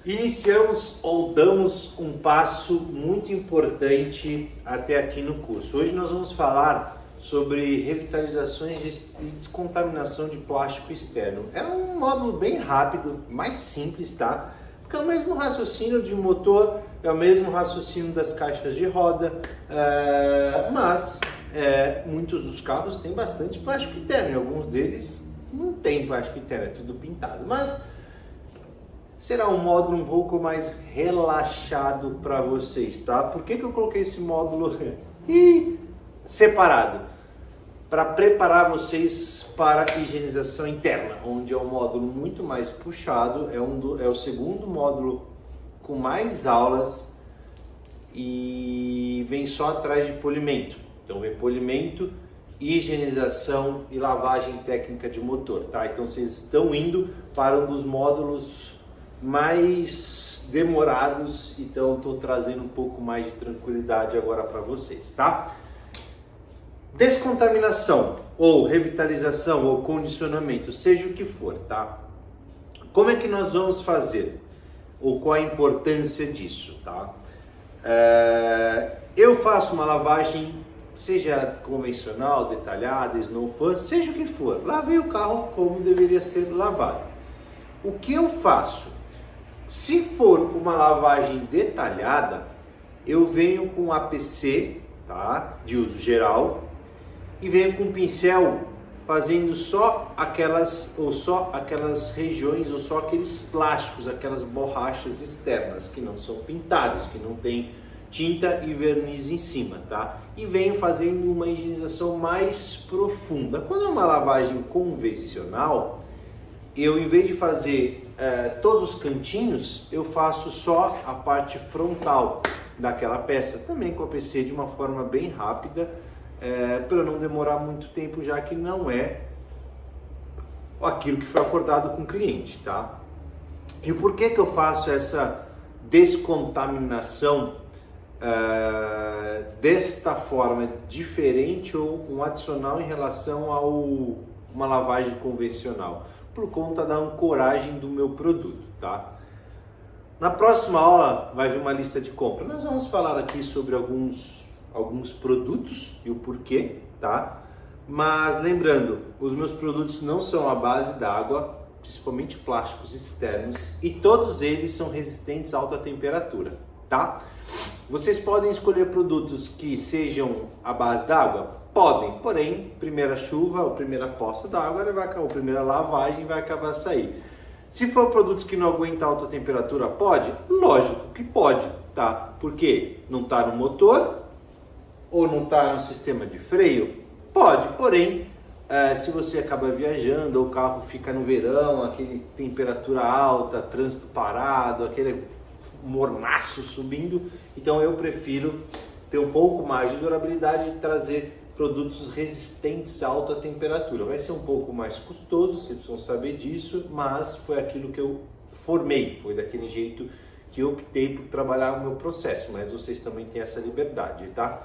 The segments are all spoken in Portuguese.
Iniciamos ou damos um passo muito importante até aqui no curso. Hoje nós vamos falar sobre revitalizações e descontaminação de plástico externo. É um módulo bem rápido, mais simples, tá? Porque é o mesmo raciocínio de motor, é o mesmo raciocínio das caixas de roda, mas muitos dos carros têm bastante plástico interno, e alguns deles não tem plástico interno, é tudo pintado. Mas será um módulo um pouco mais relaxado para vocês, tá? Por que eu coloquei esse módulo separado? Para preparar vocês para a higienização interna, onde é um módulo muito mais puxado, é o segundo módulo com mais aulas e vem só atrás de polimento. Então vem polimento, higienização e lavagem técnica de motor, tá? Então vocês estão indo para um dos módulos mais demorados, então estou trazendo um pouco mais de tranquilidade agora para vocês, tá? Descontaminação ou revitalização ou condicionamento, seja o que for, tá? Como é que nós vamos fazer? Ou qual a importância disso, tá? Eu faço uma lavagem, seja convencional, detalhada, snow fun, seja o que for. Lavei o carro como deveria ser lavado. O que eu faço? Se for uma lavagem detalhada, eu venho com APC, tá? De uso geral, e venho com um pincel fazendo só aquelas regiões ou só aqueles plásticos, aquelas borrachas externas que não são pintadas, que não tem tinta e verniz em cima, tá? E venho fazendo uma higienização mais profunda. Quando é uma lavagem convencional, eu, em vez de fazer todos os cantinhos, eu faço só a parte frontal daquela peça, também com a PC de uma forma bem rápida, para não demorar muito tempo, já que não é aquilo que foi acordado com o cliente, tá? E por que eu faço essa descontaminação desta forma diferente ou um adicional em relação a uma lavagem convencional? Por conta da ancoragem do meu produto, tá? Na próxima aula vai vir uma lista de compra. Nós vamos falar aqui sobre alguns produtos e o porquê, tá? Mas lembrando, os meus produtos não são à base d'água, principalmente plásticos externos, e todos eles são resistentes a alta temperatura, tá? Vocês podem escolher produtos que sejam à base d'água? Podem, porém, primeira chuva ou primeira poça d'água, ou primeira lavagem vai acabar a sair. Se for produtos que não aguentam alta temperatura, pode? Lógico que pode, tá? Porque não está no motor ou não está no sistema de freio? Pode, porém, se você acaba viajando ou o carro fica no verão, aquele temperatura alta, trânsito parado, aquele mormaço subindo, então eu prefiro ter um pouco mais de durabilidade e trazer produtos resistentes a alta temperatura. Vai ser um pouco mais custoso, vocês precisam saber disso, mas foi aquilo que eu formei, foi daquele jeito que eu optei por trabalhar o meu processo, mas vocês também têm essa liberdade, tá?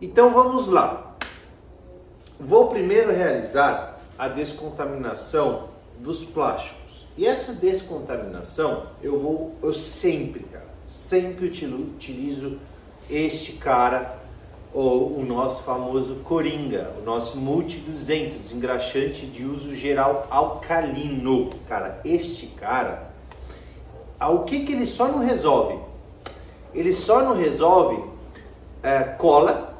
Então vamos lá. Vou primeiro realizar a descontaminação dos plásticos. E essa descontaminação eu sempre utilizo este cara, ou o nosso famoso Coringa, o nosso Multi 200, desengraxante de uso geral alcalino. Cara, este cara, o que ele só não resolve? Ele só não resolve cola,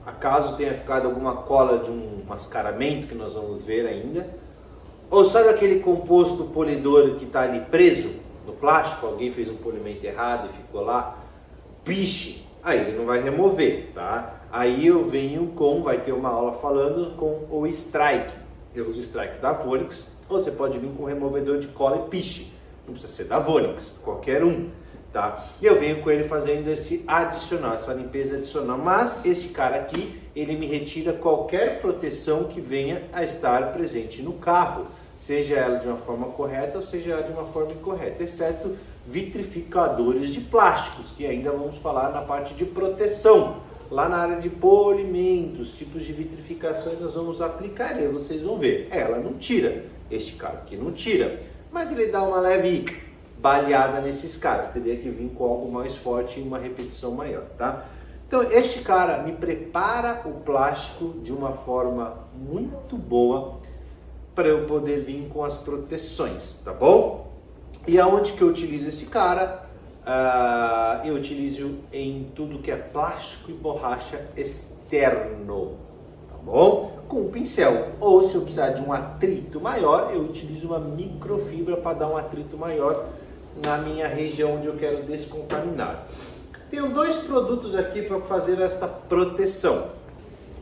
acaso tenha ficado alguma cola de um mascaramento, que nós vamos ver ainda, ou sabe aquele composto polidor que está ali preso no plástico, alguém fez um polimento errado e ficou lá, piche, aí ele não vai remover, tá? Aí eu venho vai ter uma aula falando com o Strike. Eu uso o Strike da Vonix, ou você pode vir com um removedor de cola e piche. Não precisa ser da Vonix, qualquer um, tá? E eu venho com ele fazendo esse adicional, essa limpeza adicional. Mas esse cara aqui, ele me retira qualquer proteção que venha a estar presente no carro, seja ela de uma forma correta ou seja ela de uma forma incorreta, exceto vitrificadores de plásticos, que ainda vamos falar na parte de proteção. Lá na área de polimentos, tipos de vitrificação, nós vamos aplicar, e aí vocês vão ver. Ela não tira, este cara aqui não tira. mas ele dá uma leve baleada nesses caras. Teria que vir com algo mais forte e uma repetição maior, tá? Então este cara me prepara o plástico de uma forma muito boa para eu poder vir com as proteções, tá bom? E aonde que eu utilizo esse cara? Eu utilizo em tudo que é plástico e borracha externo, tá bom? Com um pincel, ou se eu precisar de um atrito maior, eu utilizo uma microfibra para dar um atrito maior na minha região onde eu quero descontaminar. Tenho dois produtos aqui para fazer esta proteção.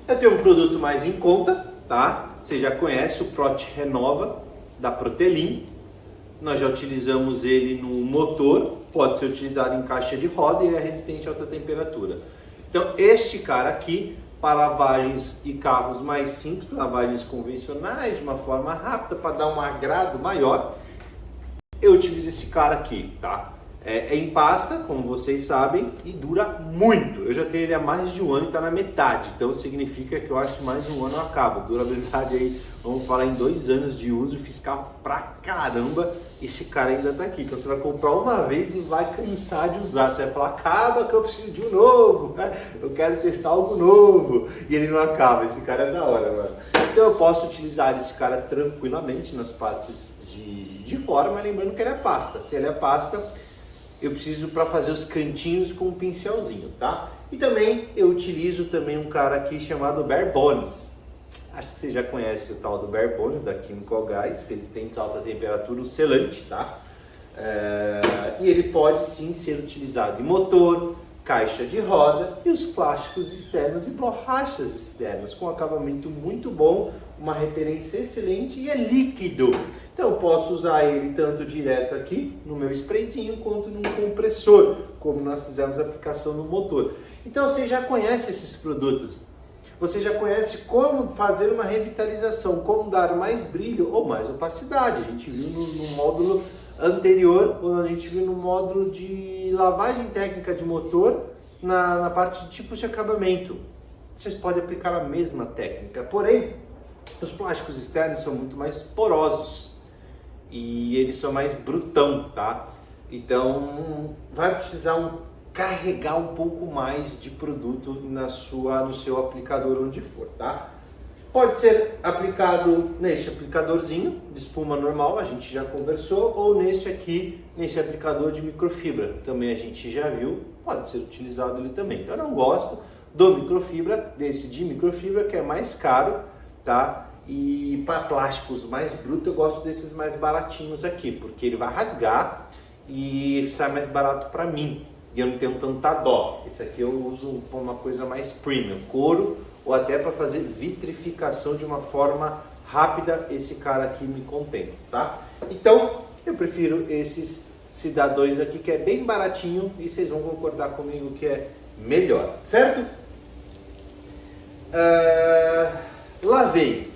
Eu tenho um produto mais em conta, tá? Você já conhece o Prot Renova da Protelin. Nós já utilizamos ele no motor, pode ser utilizado em caixa de roda e é resistente a alta temperatura. Então este cara aqui, para lavagens e carros mais simples, lavagens convencionais, de uma forma rápida, para dar um agrado maior, eu utilizo esse cara aqui, tá? É em pasta, como vocês sabem, e dura muito. Eu já tenho ele há mais de um ano e está na metade, então significa que eu acho que mais de um ano eu acabo. Durabilidade aí, vamos falar em 2 anos de uso, fiz carro pra caramba, esse cara ainda está aqui. Então você vai comprar uma vez e vai cansar de usar. Você vai falar, acaba que eu preciso de um novo, né? Eu quero testar algo novo. E ele não acaba, esse cara é da hora, mano. Então eu posso utilizar esse cara tranquilamente nas partes de fora, mas lembrando que ele é pasta. Se ele é pasta, eu preciso para fazer os cantinhos com um pincelzinho, tá? E também eu utilizo também um cara aqui chamado Bare Bones. Acho que você já conhece o tal do Bare Bones da Chemical Guys, resistente a alta temperatura, o selante, tá? E ele pode sim ser utilizado em motor, caixa de roda e os plásticos externos e borrachas externas, com acabamento muito bom, uma referência excelente e é líquido. Então eu posso usar ele tanto direto aqui no meu sprayzinho quanto num compressor, como nós fizemos a aplicação no motor. Então você já conhece esses produtos, você já conhece como fazer uma revitalização, como dar mais brilho ou mais opacidade. A gente viu no módulo anterior, quando a gente viu no módulo de lavagem técnica de motor, na parte de tipos de acabamento. Vocês podem aplicar a mesma técnica, porém os plásticos externos são muito mais porosos e eles são mais brutão, tá? Então vai precisar carregar um pouco mais de produto no seu aplicador onde for, tá? Pode ser aplicado neste aplicadorzinho de espuma normal, a gente já conversou, ou nesse aqui, nesse aplicador de microfibra, também a gente já viu, pode ser utilizado ali também. Eu não gosto do microfibra, desse de microfibra, que é mais caro, tá? E para plásticos mais brutos eu gosto desses mais baratinhos aqui, porque ele vai rasgar e sai mais barato para mim. E eu não tenho tanta dó. Esse aqui eu uso uma coisa mais premium, couro, ou até para fazer vitrificação de uma forma rápida, esse cara aqui me contempla, tá? Então eu prefiro esses cidadãos aqui, que é bem baratinho, e vocês vão concordar comigo que é melhor, certo? Lavei,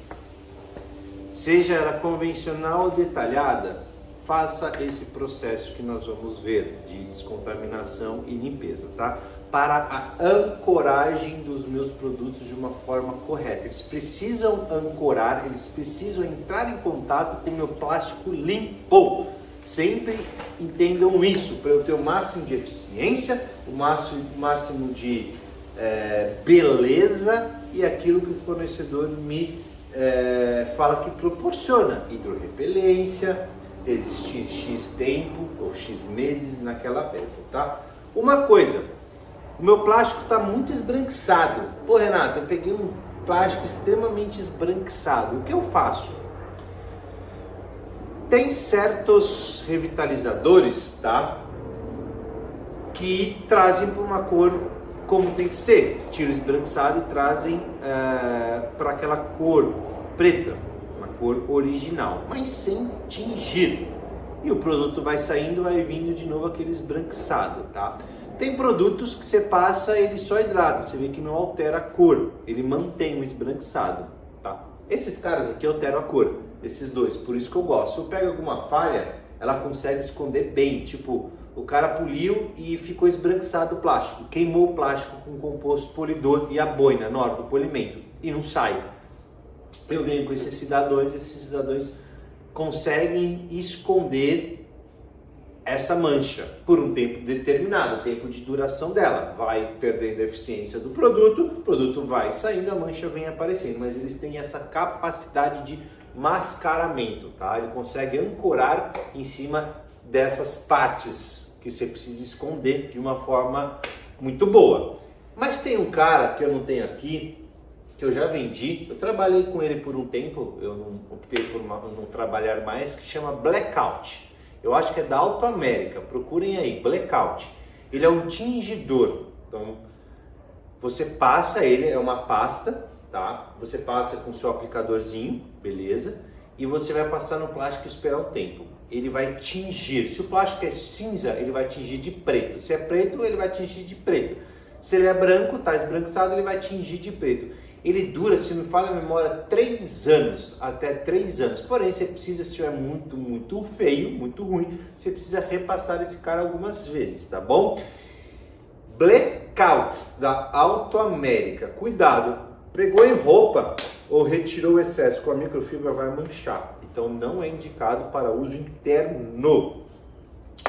seja ela convencional ou detalhada, faça esse processo que nós vamos ver de descontaminação e limpeza, tá? Para a ancoragem dos meus produtos de uma forma correta. Eles precisam ancorar, eles precisam entrar em contato com o meu plástico limpo. Sempre entendam isso, para eu ter o máximo de eficiência, o máximo de beleza e aquilo que o fornecedor me fala que proporciona. Hidrorrepelência, resistir X tempo ou X meses naquela peça, tá? Uma coisa, o meu plástico está muito esbranquiçado. Pô, Renato, eu peguei um plástico extremamente esbranquiçado. O que eu faço? Tem certos revitalizadores, tá? Que trazem para uma cor como tem que ser. Tiram o esbranquiçado e trazem para aquela cor preta, uma cor original, mas sem tingir. E o produto vai saindo, vai vindo de novo aquele esbranquiçado, tá? Tem produtos que você passa, ele só hidrata, você vê que não altera a cor, ele mantém o esbranquiçado, tá? Esses caras aqui alteram a cor, esses dois, por isso que eu gosto. Se eu pego alguma falha, ela consegue esconder bem, tipo, o cara poliu e ficou esbranquiçado o plástico, queimou o plástico com composto polidor e a boina na hora do polimento, e não sai. Eu venho com esses cidadãos conseguem esconder essa mancha por um tempo determinado, o tempo de duração dela. Vai perdendo a eficiência do produto, o produto vai saindo, a mancha vem aparecendo, mas eles têm essa capacidade de mascaramento, tá? Ele consegue ancorar em cima dessas partes que você precisa esconder de uma forma muito boa. Mas tem um cara que eu não tenho aqui, que eu já vendi, eu trabalhei com ele por um tempo, eu não optei por não trabalhar mais, que chama Blackout. Eu acho que é da Auto América, procurem aí, Blackout. Ele é um tingidor, então você passa ele, é uma pasta, tá? Você passa com o seu aplicadorzinho, beleza? E você vai passar no plástico e esperar o tempo. Ele vai tingir, se o plástico é cinza, ele vai tingir de preto. Se é preto, ele vai tingir de preto. Se ele é branco, tá esbranquiçado, ele vai tingir de preto. Ele dura, se não me falha a memória, 3 anos, até 3 anos. Porém, você precisa, se estiver muito feio, muito ruim, você precisa repassar esse cara algumas vezes, tá bom? Blackout, da Auto América. Cuidado, pegou em roupa ou retirou o excesso com a microfibra, vai manchar. Então, não é indicado para uso interno.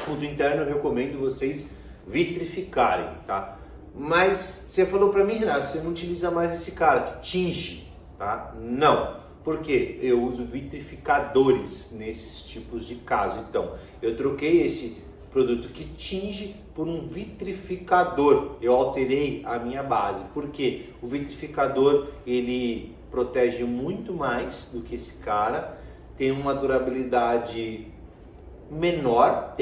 Uso interno, eu recomendo vocês vitrificarem, tá? Mas você falou para mim, Renato, você não utiliza mais esse cara que tinge, tá? Não. Por quê? Eu uso vitrificadores nesses tipos de caso. Então, eu troquei esse produto que tinge por um vitrificador. Eu alterei a minha base. Por quê? O vitrificador, ele protege muito mais do que esse cara. Tem uma durabilidade menor,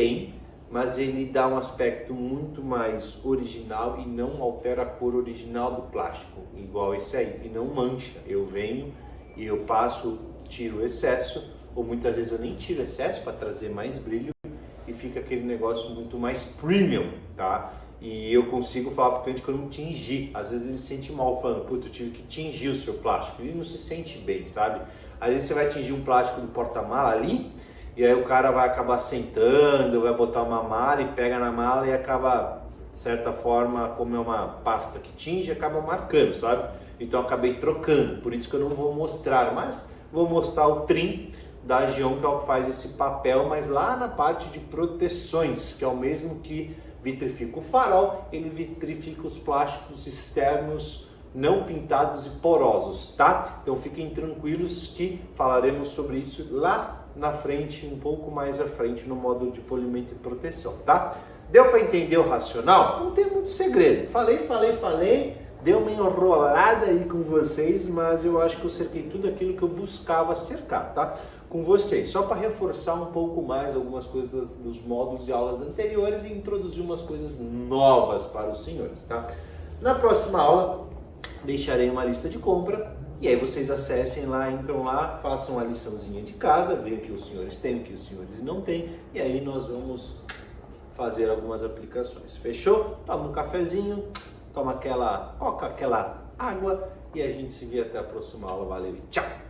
mas ele dá um aspecto muito mais original e não altera a cor original do plástico, igual esse aí, e não mancha. Eu venho e eu passo, tiro o excesso, ou muitas vezes eu nem tiro excesso para trazer mais brilho e fica aquele negócio muito mais premium, tá? E eu consigo falar para o cliente que eu não tingi. Às vezes ele se sente mal falando, puta, eu tive que tingir o seu plástico. Ele não se sente bem, sabe? Às vezes você vai tingir um plástico do porta-mala ali, e aí o cara vai acabar sentando, vai botar uma mala e pega na mala e acaba, de certa forma, como é uma pasta que tinge, acaba marcando, sabe? Então eu acabei trocando, por isso que eu não vou mostrar, mas vou mostrar o trim da Gion, que é o que faz esse papel, mas lá na parte de proteções, que é o mesmo que vitrifica o farol, ele vitrifica os plásticos externos não pintados e porosos, tá? Então fiquem tranquilos que falaremos sobre isso lá na frente, um pouco mais à frente no módulo de polimento e proteção, tá? Deu para entender o racional? Não tem muito segredo. Falei, deu uma enrolada aí com vocês, mas eu acho que eu cerquei tudo aquilo que eu buscava cercar, tá? Com vocês, só para reforçar um pouco mais algumas coisas dos módulos de aulas anteriores e introduzir umas coisas novas para os senhores, tá? Na próxima aula, deixarei uma lista de compra. E aí vocês acessem lá, entram lá, façam a liçãozinha de casa, vejam o que os senhores têm, o que os senhores não têm, e aí nós vamos fazer algumas aplicações. Fechou? Toma um cafezinho, toma aquela coca, aquela água, e a gente se vê até a próxima aula. Valeu, tchau!